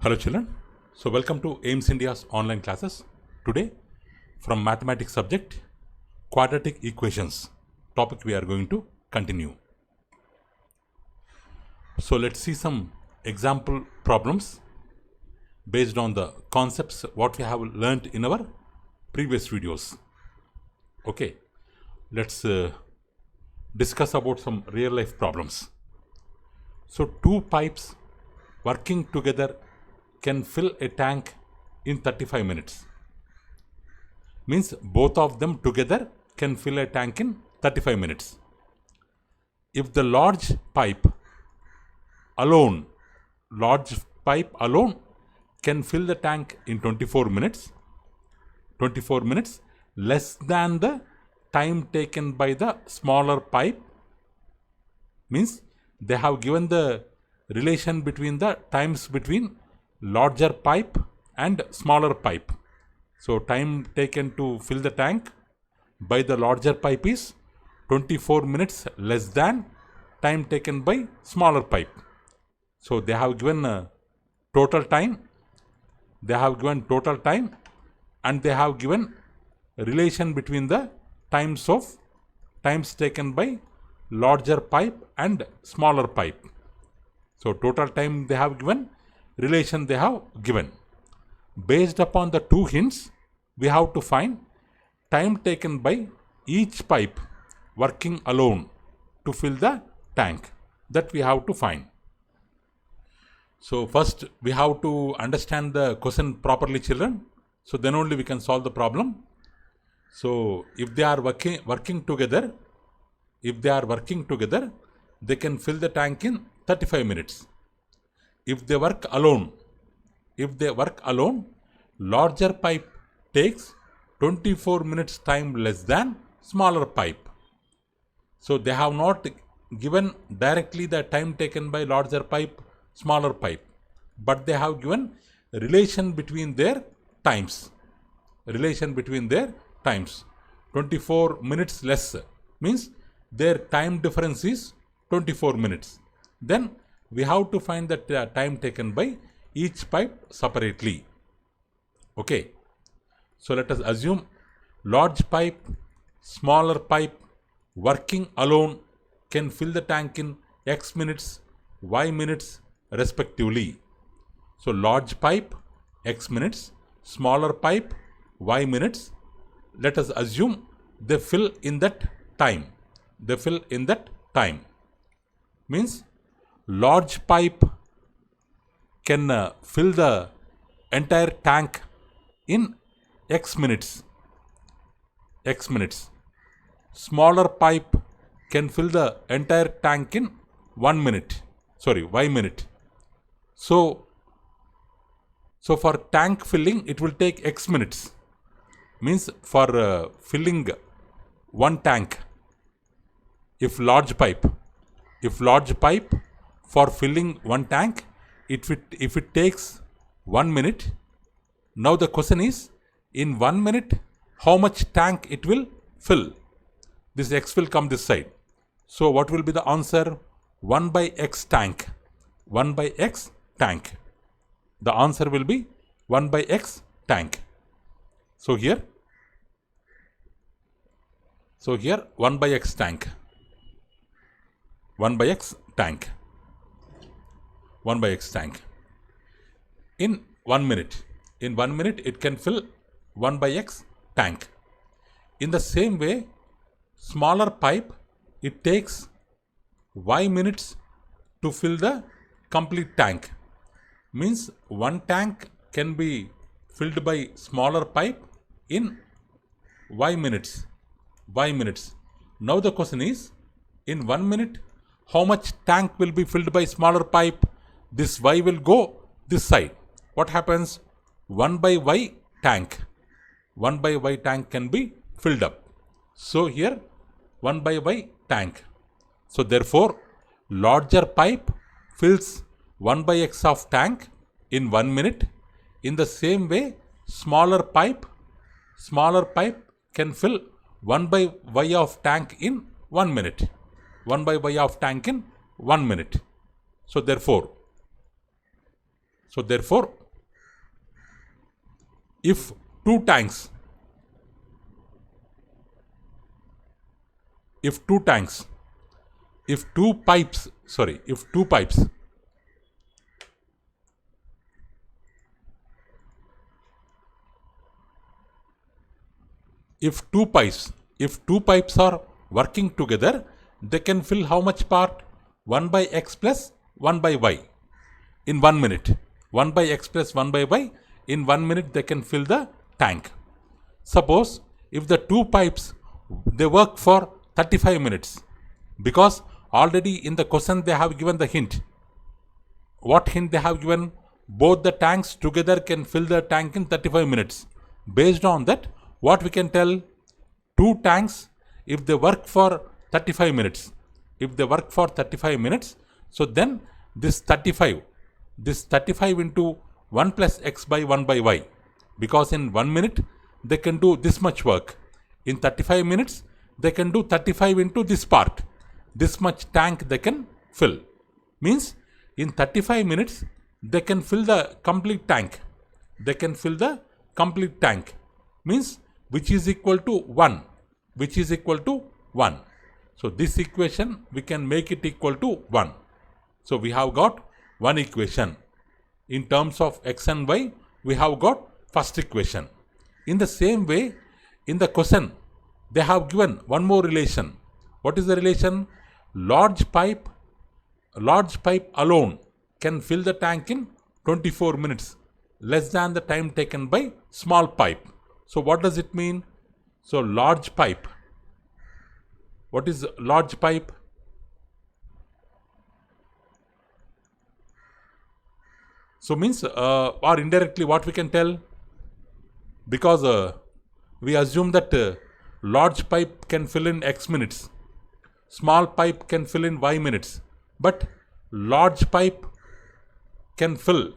Hello children, so welcome to AIMS India's online classes. Today from mathematics subject, quadratic equations topic we are going to continue. So let's see some example problems based on the concepts what we have learned in our previous videos. Okay, let's discuss about some real life problems. So two pipes working together can fill a tank in 35 minutes. Means both of them together can fill a tank in 35 minutes. If the large pipe alone can fill the tank in 24 minutes less than the time taken by the smaller pipe, means they have given the relation between the times between larger pipe and smaller pipe. So time taken to fill the tank by the larger pipe is 24 minutes less than time taken by smaller pipe. So they have given total time, and they have given relation between the times taken by larger pipe and smaller pipe. So total time they have given, relation they have given. Based upon the two hints, we have to find time taken by each pipe working alone to fill the tank. That we have to find. So first we have to understand the question properly, children. So then only we can solve the problem. So if they are working together, they can fill the tank in 35 minutes. If they work alone, larger pipe takes 24 minutes time less than smaller pipe. So they have not given directly the time taken by larger pipe, smaller pipe, but they have given relation between their times. 24 minutes less means their time difference is 24 minutes. Then we have to find the time taken by each pipe separately. Okay. So let us assume large pipe, smaller pipe working alone can fill the tank in X minutes, Y minutes respectively. So large pipe X minutes, smaller pipe Y minutes. Let us assume they fill in that time. Means large pipe can fill the entire tank in X minutes. Smaller pipe can fill the entire tank in Y minute. So for tank filling it will take X minutes. Means for filling one tank, if large pipe for filling one tank, if it takes 1 minute, now the question is, in 1 minute how much tank it will fill? This X will come this side. So what will be the answer? 1 by X tank. The answer will be 1 by X tank. So here 1 by X tank. 1 by X tank. In 1 minute. It can fill 1 by X tank. In the same way, smaller pipe, it takes Y minutes to fill the complete tank. Means one tank can be filled by smaller pipe in Y minutes. Now the question is, in 1 minute, how much tank will be filled by smaller pipe? This Y will go this side. What happens? 1 by Y tank can be filled up. So here 1 by Y tank. So therefore larger pipe fills 1 by X of tank in 1 minute. In the same way, smaller pipe can fill 1 by Y of tank in 1 minute. So therefore So therefore, if two tanks, if two tanks, if two pipes, sorry, if two pipes, if two pipes are working together, they can fill how much part? 1 by x plus 1 by y in 1 minute. 1 by x plus 1 by y in 1 minute they can fill the tank. Suppose if the two pipes, they work for 35 minutes, because already in the question they have given the hint. What hint they have given? Both the tanks together can fill the tank in 35 minutes. Based on that, what we can tell? Two tanks, if they work for 35 minutes, so then this 35 into 1 plus x by 1 by y, because in 1 minute they can do this much work. In 35 minutes they can do 35 into this part. This much tank they can fill. Means in 35 minutes they can fill the complete tank. Means which is equal to 1. So this equation we can make it equal to 1. So we have got one equation. In terms of x and y, we have got first equation. In the same way, in the question, they have given one more relation. What is the relation? Large pipe alone can fill the tank in 24 minutes, less than the time taken by small pipe. So what does it mean? So large pipe. What is large pipe? So means or indirectly what we can tell? Because we assume that large pipe can fill in x minutes, small pipe can fill in y minutes, but large pipe can fill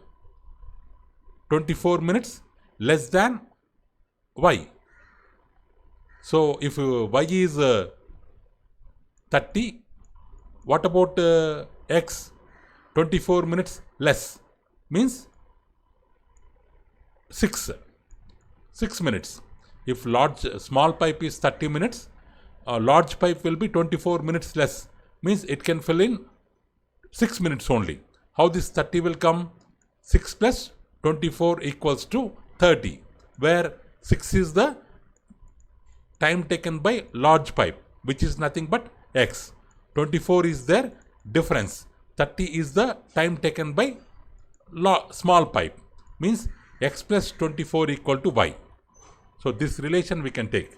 24 minutes less than y. So if y is 30, what about x? 24 minutes less means 6 minutes. If small pipe is 30 minutes, large pipe will be 24 minutes less, means it can fill in 6 minutes only. How this 30 will come? 6 plus 24 equals to 30, where 6 is the time taken by large pipe, which is nothing but x. 24 is their difference. 30 is the time taken by small pipe, means x plus 24 equal to y. So this relation we can take.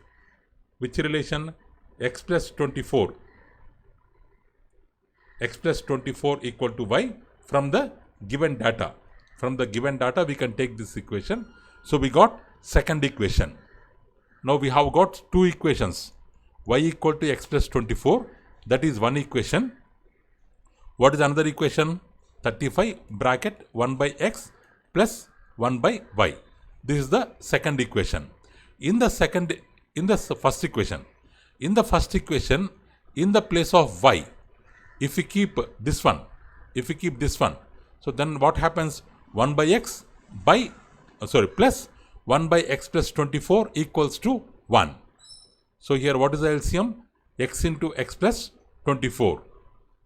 Which relation? X plus 24 equal to y from the given data. From the given data we can take this equation. So we got second equation. Now we have got two equations. Y equal to x plus 24, that is one equation. What is another equation? 35 bracket 1 by x plus 1 by y. This is the second equation. In the first equation, in the place of y, if we keep this one, so then what happens? 1 by x by plus 1 by x plus 24 equals to 1. So here what is the LCM? X into x plus 24.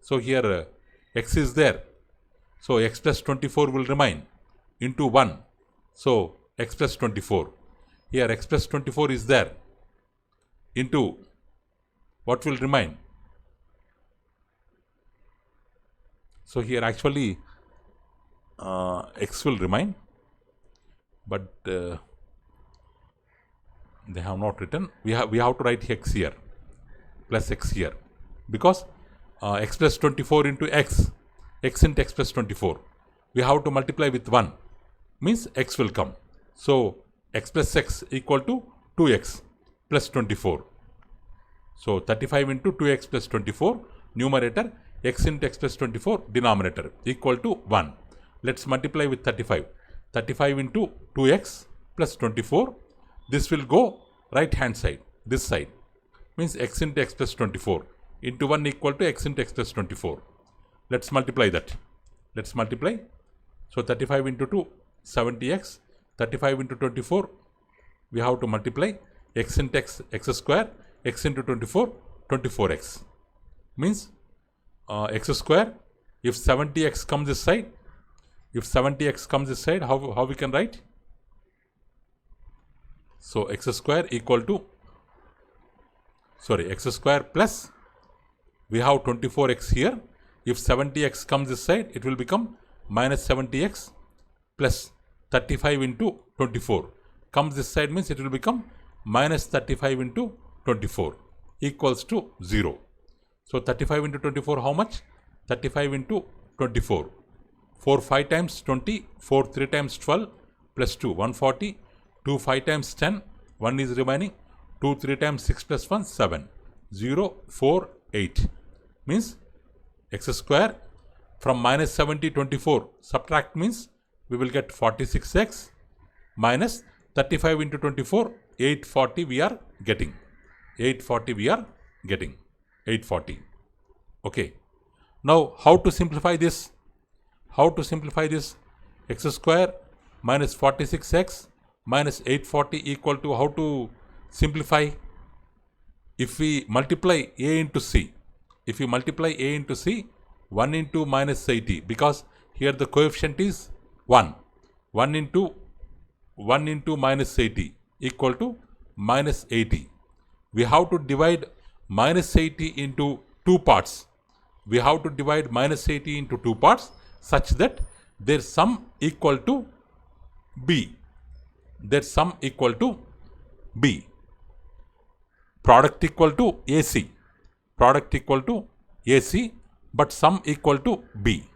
So here x is there. So x plus 24 will remain into 1. So x plus 24. Here x plus 24 is there into what will remain? So here actually x will remain, but they have not written. We have to write x here plus x here, because x plus 24 into x into x plus 24, we have to multiply with 1, means x will come. So x plus x equal to 2x plus 24. So 35 into 2x plus 24, numerator, x into x plus 24, denominator, equal to 1. Let's multiply with 35. 35 into 2x plus 24, this will go right hand side, this side, means x into x plus 24 into 1 equal to x into x plus 24. Let's multiply that. Let's multiply So 35 into 2, 70x. 35 into 24, we have to multiply x into x, x square, x into 24, 24x. Means x square, if 70x comes this side, how we can write? So x square equal to, x square plus, we have 24x here. If 70x comes this side, it will become minus 70x plus 35 into 24. Comes this side means it will become minus 35 into 24 equals to 0. So 35 into 24 how much? 35 into 24. 4 5 times 20, 4 3 times 12 plus 2, 140. 2 5 times 10, 1 is remaining. 2 3 times 6 plus 1, 7. 0 4 8. Means x square from minus 70 24 subtract means we will get 46x minus 35 into 24, 840 we are getting. 840. Okay. Now how to simplify this? X square minus 46x minus 840 equal to, how to simplify? If we multiply a into c, 1 into minus 80, because here the coefficient is 1. 1 into minus 80 equal to minus 80. We have to divide minus 80 into two parts. Such that their sum equal to b. Product equal to AC. But sum equal to b.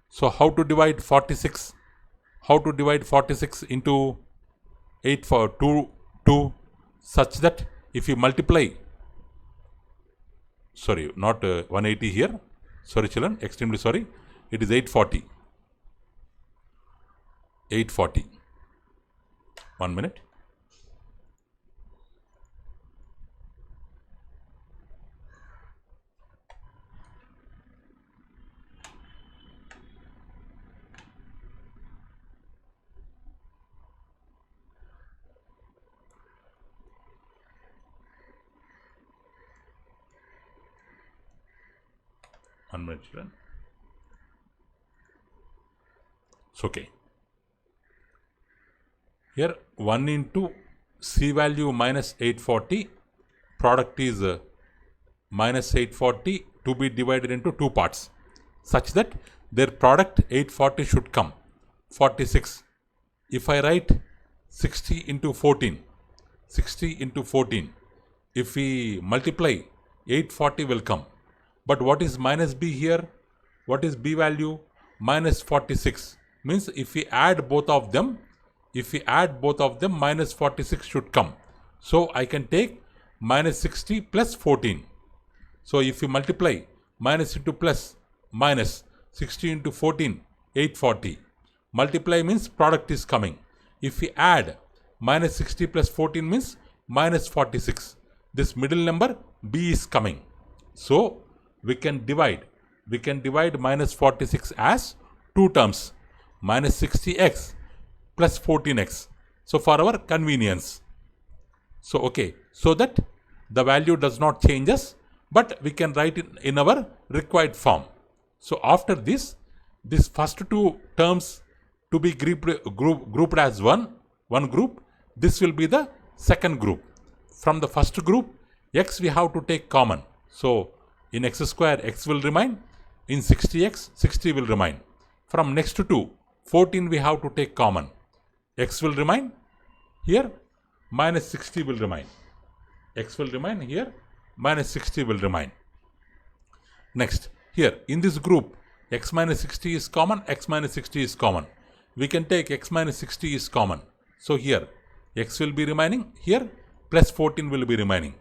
So how to divide 46? Into 8 for 2 such that if you multiply, not 180 here, children, extremely sorry, it is 840. 1 minute. Children. It's okay. Here 1 into C value minus 840, product is minus 840 to be divided into two parts, such that their product 840 should come. 46. If I write 60 into 14, if we multiply, 840 will come. But what is minus b here? What is b value? Minus 46. Means if we add both of them, minus 46 should come. So I can take minus 60 plus 14. So if you multiply minus into plus, minus 60 into 14, 840. Multiply means product is coming. If we add minus 60 plus 14 means minus 46. This middle number b is coming. So we can divide minus 46 as two terms, minus 60x plus 14x. So for our convenience. So okay, so that the value does not change us, but we can write it in our required form. So after this first two terms to be grouped as one group, this will be the second group. From the first group, x we have to take common. So in x square, x will remain. In 60x, 60 will remain. From next to 2, 14 we have to take common. X will remain. Here, minus 60 will remain. X will remain here, minus 60 will remain. Next, here in this group, x minus 60 is common, x minus 60 is common. We can take x minus 60 is common. So here, x will be remaining. Here, plus 14 will be remaining.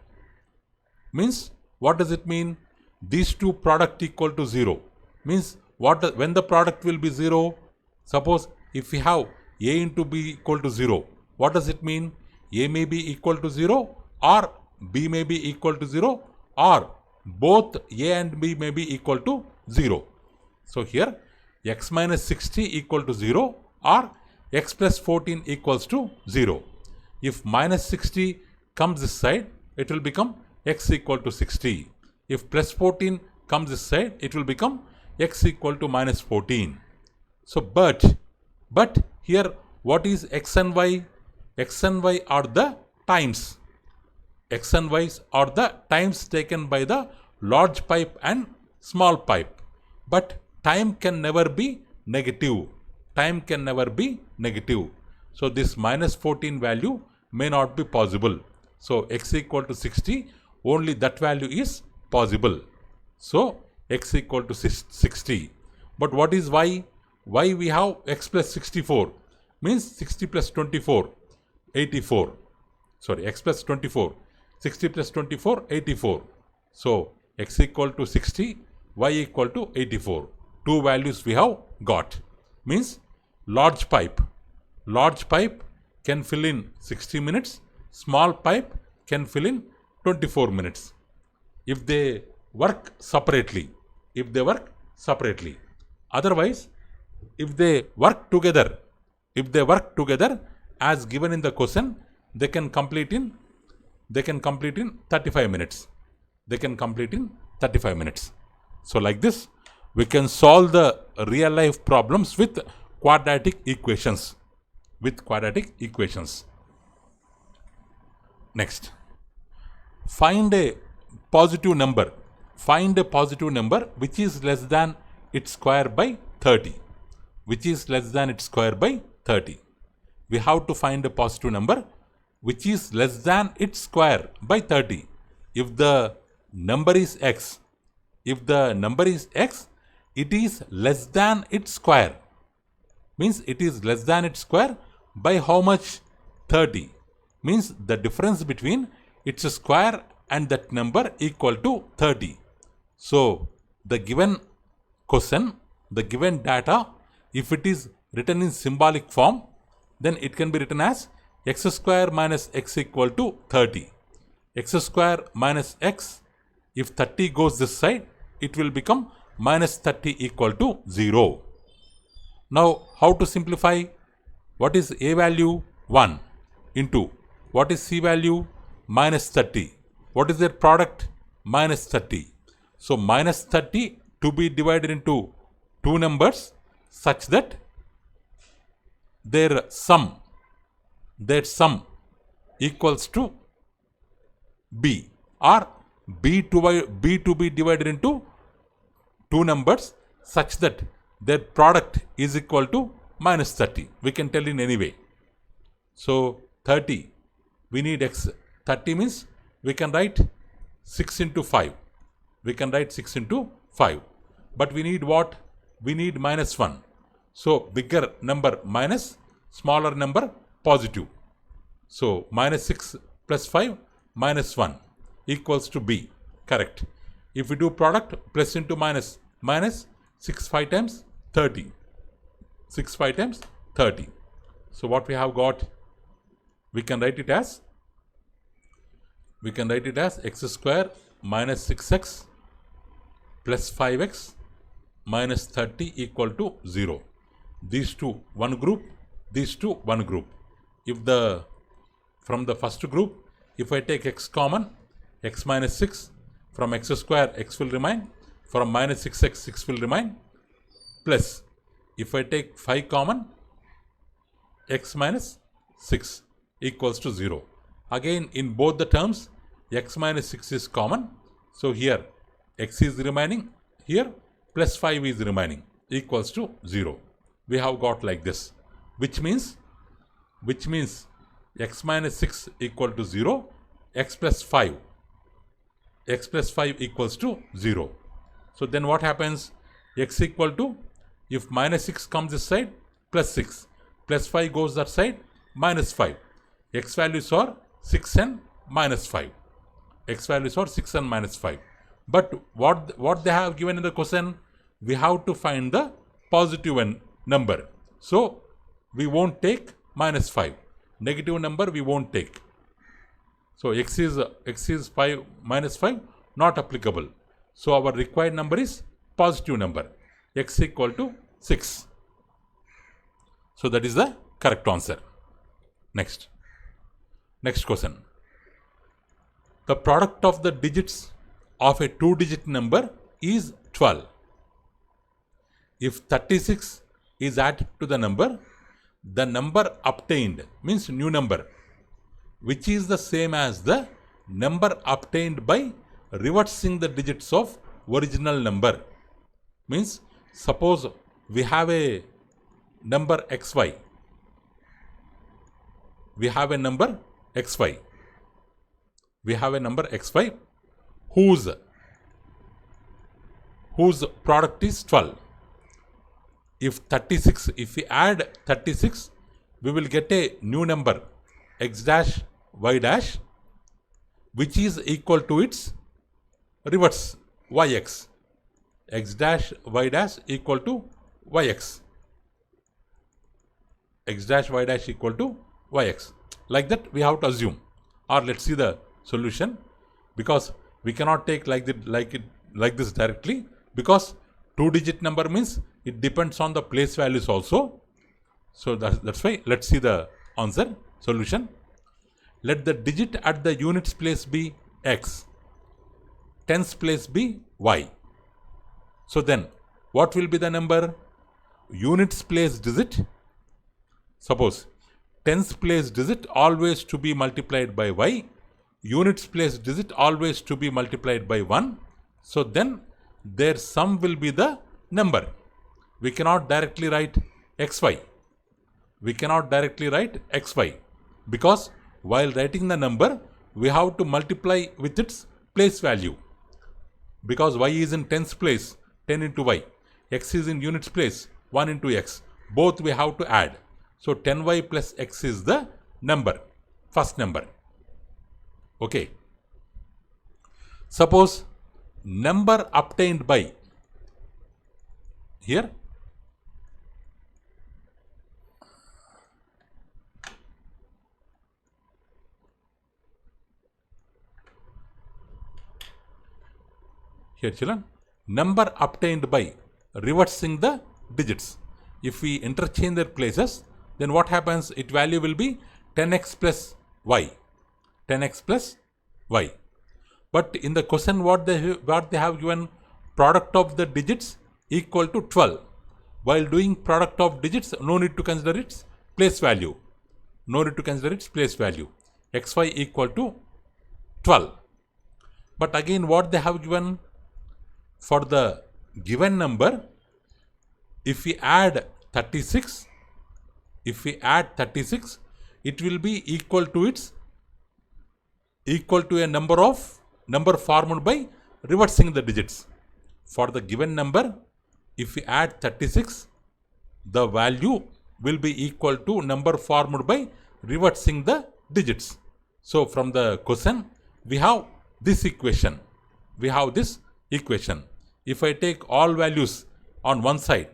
Means, what does it mean? These two product equal to 0. Means, when the product will be 0? Suppose if we have a into b equal to 0. What does it mean? A may be equal to 0 or b may be equal to 0 or both a and b may be equal to 0. So here x minus 60 equal to 0 or x plus 14 equals to 0. If minus 60 comes this side, it will become x equal to 60. If plus 14 comes this side, it will become x equal to minus 14. So, but here what is x and y? X and y are the times. X and y are the times taken by the large pipe and small pipe. But time can never be negative. Time can never be negative. So, this minus 14 value may not be possible. So, x equal to 60, only that value is possible. So, x equal to 60. But what is y? Y we have x plus 64, means 60 plus 24, 84. Sorry, x plus 24, 60 plus 24, 84. So, x equal to 60, y equal to 84. Two values we have got. Means large pipe can fill in 60 minutes, small pipe can fill in 24 minutes. If they work separately. Otherwise, if they work together as given in the question, they can complete in 35 minutes. So like this, we can solve the real life problems with quadratic equations. Next, find a positive number which is less than its square by 30. We have to find a positive number which is less than its square by 30. If the number is x, it is less than its square. Means it is less than its square by how much? 30. Means the difference between its square and that number equal to 30. So, the given question, the given data, if it is written in symbolic form, then it can be written as x square minus x equal to 30. X square minus x, if 30 goes this side, it will become minus 30 equal to 0. Now, how to simplify? What is a value? 1 into what is c value? Minus 30. What is their product? Minus 30. So, minus 30 to be divided into two numbers such that their sum equals to b, or b to be divided into two numbers such that their product is equal to minus 30. We can tell in any way. So, 30, we need x. 30 means we can write 6 into 5. But we need what? We need minus 1. So, bigger number minus, smaller number positive. So, minus 6 plus 5 minus 1 equals to b. Correct. If we do product, plus into minus, 6 5 times 30. 6 5 times 30. So, what we have got? We can write it as x square minus 6x plus 5x minus 30 equal to 0. These two one group, these two one group. If from the first group, if I take x common, x minus 6, from x square x will remain, from minus 6x 6 will remain, plus if I take 5 common, x minus 6 equals to 0. Again, in both the terms, x minus 6 is common. So, here x is remaining, here plus 5 is remaining, equals to 0. We have got like this, which means x minus 6 equal to 0, x plus 5 equals to 0. So, then what happens? X equal to, if minus 6 comes this side, plus 6, plus 5 goes that side, minus 5. X values are 6 and minus 5. But what they have given in the question, we have to find the positive number. So, we won't take minus 5. Negative number we won't take. So, x is 5 minus 5, not applicable. So, our required number is positive number, x equal to 6. So that is the correct answer. Next question. The product of the digits of a 2-digit number is 12. If 36 is added to the number obtained means new number, which is the same as the number obtained by reversing the digits of original number. Means suppose we have a number xy. We have a number xy. We have a number xy whose product is 12. If we add 36, we will get a new number x dash y dash, which is equal to its reverse yx. X dash y dash equal to yx. X dash y dash equal to yx. Like that we have to assume. Or let's see the solution, because we cannot take like this directly, because 2-digit number means it depends on the place values also. So that's why let's see the answer solution. Let the digit at the units place be x, tens place be y. So then what will be the number? Units place digit. Suppose tens place digit always to be multiplied by y, units place digit always to be multiplied by 1. So then their sum will be the number. We cannot directly write xy. We cannot directly write xy, because while writing the number we have to multiply with its place value. Because y is in tens place, 10 into y. X is in units place, 1 into x. Both we have to add. So 10y plus x is the number, first number. Okay. Suppose number obtained by, here children, number obtained by reversing the digits. If we interchange their places, then what happens? Its value will be 10x plus y. 10x plus y. But in the question what they have given, product of the digits equal to 12. While doing product of digits, no need to consider its place value. No need to consider its place value. xy equal to 12. But again what they have given, for the given number, if we add 36, it will be equal to a number formed by reversing the digits. For the given number, if we add 36, the value will be equal to number formed by reversing the digits. So from the question we have this equation. If I take all values on one side,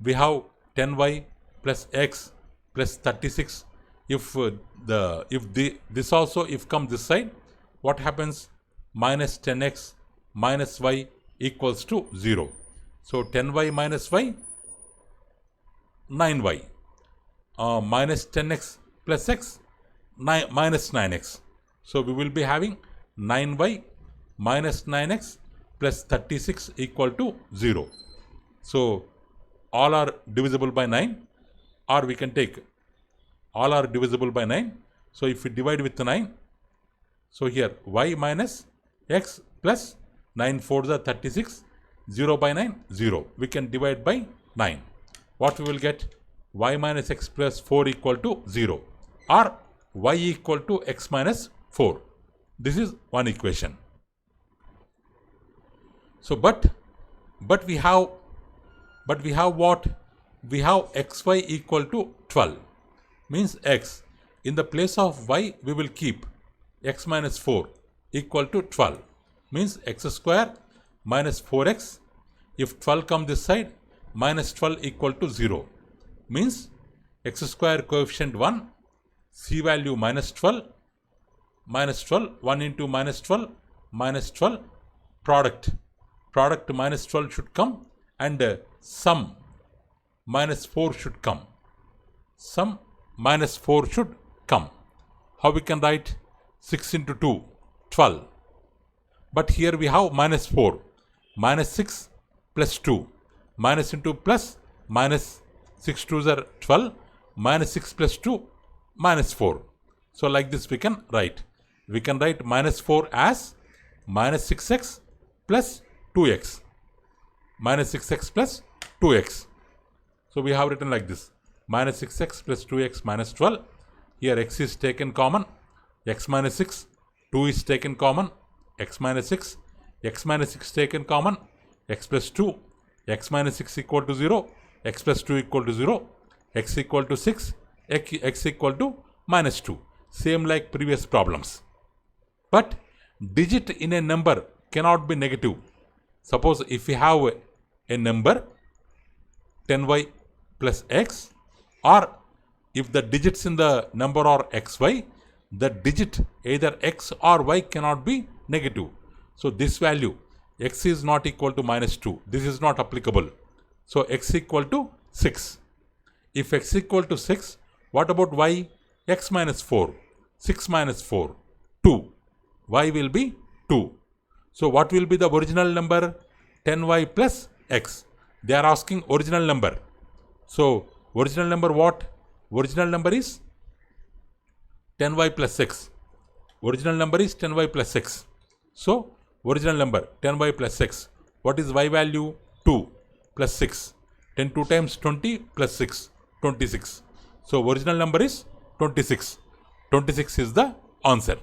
we have 10y plus x plus 36. If this also come this side, what happens? Minus 10x minus y equals to 0. So 10y minus y, 9y. Minus 10x plus x, minus 9x. So we will be having 9y minus 9x plus 36 equal to 0. So all are divisible by 9, or we can take all are divisible by 9. So if we divide with 9, so here y minus x plus 9 4 the 36, 0 by 9, 0. We can divide by 9. What we will get? Y minus x plus 4 equal to 0, or y equal to x minus 4. This is one equation. So but we have what? We have xy equal to 12. Means x. In the place of y, we will keep x minus 4 equal to 12. Means x square minus 4x. If 12 come this side, minus 12 equal to 0. Means x square coefficient 1, c value minus 12, 1 into minus 12, product minus 12 should come, and sum minus 4 should come. Some minus 4 should come. How we can write 6 into 2, 12. But here we have minus 4, minus 6 plus 2, minus into plus, minus 6 2s are 12, minus 6 plus 2, minus 4. So like this we can write. We can write minus 4 as minus 6x plus 2x. Minus 6x plus 2x. So we have written like this. Minus 6x plus 2x minus 12. Here x is taken common. X minus 6. 2 is taken common. X minus 6. X minus 6 taken common. X plus 2. X minus 6 equal to 0. X plus 2 equal to 0. X equal to 6. X equal to minus 2. Same like previous problems. But digit in a number cannot be negative. Suppose if we have a number 10y plus x, or if the digits in the number are xy, the digit either x or y cannot be negative. So this value x is not equal to minus 2. This is not applicable. So x equal to 6. If x equal to 6, what about y? X minus 4. 6 minus 4. 2. Y will be 2. So what will be the original number? 10y plus x. They are asking original number. So original number what? Original number is 10y plus 6. Original number is 10y plus 6. So original number 10y plus 6. What is y value? 2 plus 6. 10 2 times 20 plus 6. 26. So original number is 26. 26 is the answer.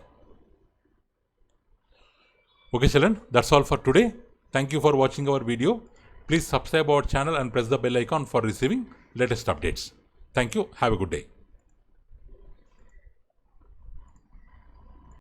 Okay children, that's all for today. Thank you for watching our video. Please subscribe our channel and press the bell icon for receiving latest updates. Thank you. Have a good day.